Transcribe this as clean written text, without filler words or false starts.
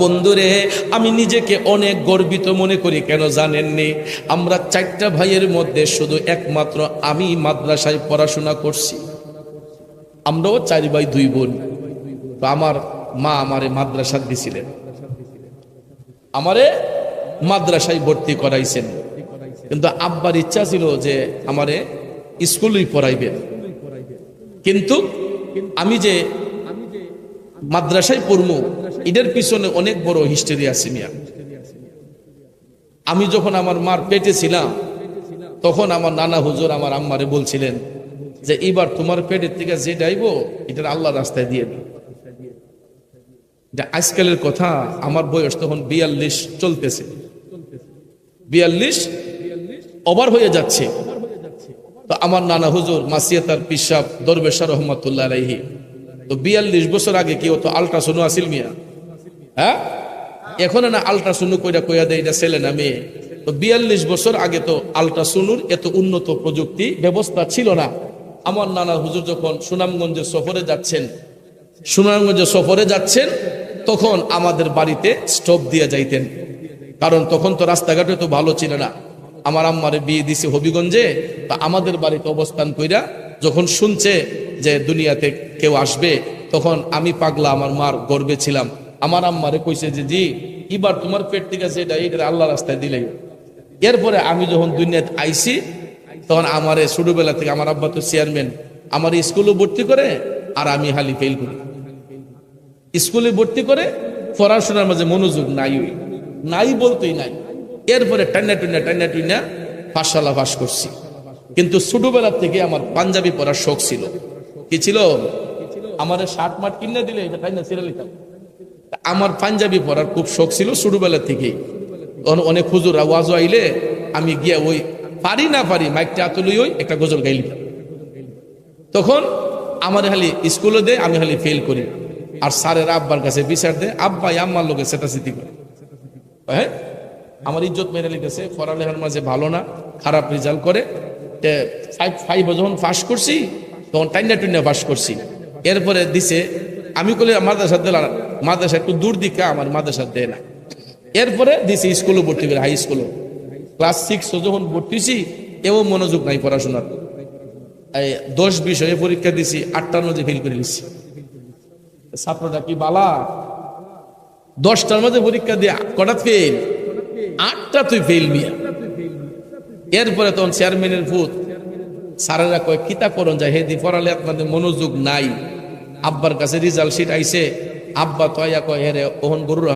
বন্ধুরে, আমি নিজেকে অনেক গর্বিত মনে করি। কেন জানেননি? আমরা 4টা ভাইয়ের মধ্যে শুধু একমাত্র আমি মাদ্রাসায় পড়াশোনা করছি। আমরাও 4 ভাই 2 বোন। তো আমার মা আমারে মাদ্রাসা দিছিলেন, আমারে মাদ্রাসায় ভর্তি করাইছেন। কিন্তু আব্বার ইচ্ছা ছিল যে আমারে স্কুলেই পড়াইবেন। কিন্তু আমি যে মাদ্রাসায় পড়বো, এটার পিছনে অনেক বড় হিস্টরি আছে মিয়া। আমি যখন আমার মার পেটে ছিলাম, তখন আমার নানা হুজুর আমার আম্মারে বলছিলেন যে এবার তোমার পেটের থেকে যে ডাইবো এটা আল্লাহর রাস্তায় দিয়ে দিই। আজকালের কথা, আমার বয়স তখন 42 চলতেছে, 42 ওভার হয়ে যাচ্ছে। তো আমার নানা হুজুর মাসিয়াতার পিসাব দরবেশা রহমাতুল্লাহ আলাইহি, তো 42 বছর আগে কি হতো? আল্ট্রাসোনো আসিল মিয়া। হ্যাঁ, এখন না আল্ট্রাসোনো কইয়া দেয় এটা ছেলে না মেয়ে। তো 42 বছর আগে তো আল্ট্রাসোনোর এত উন্নত প্রযুক্তি ব্যবস্থা ছিল না। আমার নানা হুজুর যখন সুনামগঞ্জে সফরে যাচ্ছেন তখন আমাদের বাড়িতে স্টোভ দিয়ে যাইতেন, কারণ তখন তো রাস্তাঘাটে তো ভালো ছিল না। আমার আম্মারে বিয়ে দিছে হবিগঞ্জে, তা আমাদের বাড়িতে অবস্থান কইরা যখন শুনছে যে দুনিয়াতে কেউ আসবে, তখন আমি পাগলা আমার মার গর্বে ছিলাম। আমার আম্মারে কইছে যে জি এবার তোমার পেট থেকে যেটা এটা আল্লাহ রাস্তায় দিলে। এরপরে আমি যখন দুনিয়াতে আইছি, তখন আমারে ছোটবেলা থেকে আমার আব্বা তো চেয়ারম্যান, আমার স্কুলে ভর্তি করে, আর আমি হালি ফেল করি। স্কুলে ভর্তি করে পড়াশোনার মাঝে মনোযোগ নাই বলতেই নাই। এরপরে টান্না টুন্না পাঠশালা পাস করছি। কিন্তু ছোটবেলা থেকে আমার পাঞ্জাবি পরার শখ ছিল। কি ছিল? আমার শার্ট মাঠ কিনে দিলে এটা টাইনা ছিঁড়ে নিতাম। আমার পাঞ্জাবি পরার খুব শখ ছিল ছোটবেলা থেকেই। অনেক হুজুর ওয়াজ আইলে আমি গিয়া ওই পারি না পারি মাইকটা আতুলই ওই একটা গজল গাই লিতাম। তখন আমার খালি স্কুলে দেয়, আমি খালি ফেল করি। আর স্যারের আব্বার কাছে বিচার দেয়, আব্বাই আম্মার লোকে সেটাচিতি করে। হ্যাঁ, আমার ইজ্জত মেরে লিখেছে, পড়ালেখার মাঝে ভালো না, খারাপ রেজাল্ট করে। 5 যখন পাস করছি তখন টাইনা টুন্না পাস করছি। এরপরে দিছে, আমি কলে মাদ্রাসা দিলাম, মাদ্রাসা একটু দূর দিকে, আমার মাদ্রাসা দেয় না। এরপরে দিছে স্কুলে ভর্তি করে, হাই স্কুলে ক্লাস 6 যখন ভর্তিছি, এও মনোযোগ নাই পড়াশোনার। 10 বিষয়ে পরীক্ষা দিছি, 8টার মধ্যে ফেল করে দিছি। ছাত্রটা কি বালা? 10টার মধ্যে পরীক্ষা দিয়ে কটা ফেল? 8টা তুই ফেল মিয়া। এরপরে তখন চেয়ারম্যানের ভূত, স্যারেরা কয় কিতা করন যায়, হেদি পড়ালে আপনাদের মনোযোগ নাই। আব্বার কাছে রেজাল্ট শিট আইছে, আব্বা তো আইয়া কয় হেরে ওহন গরুর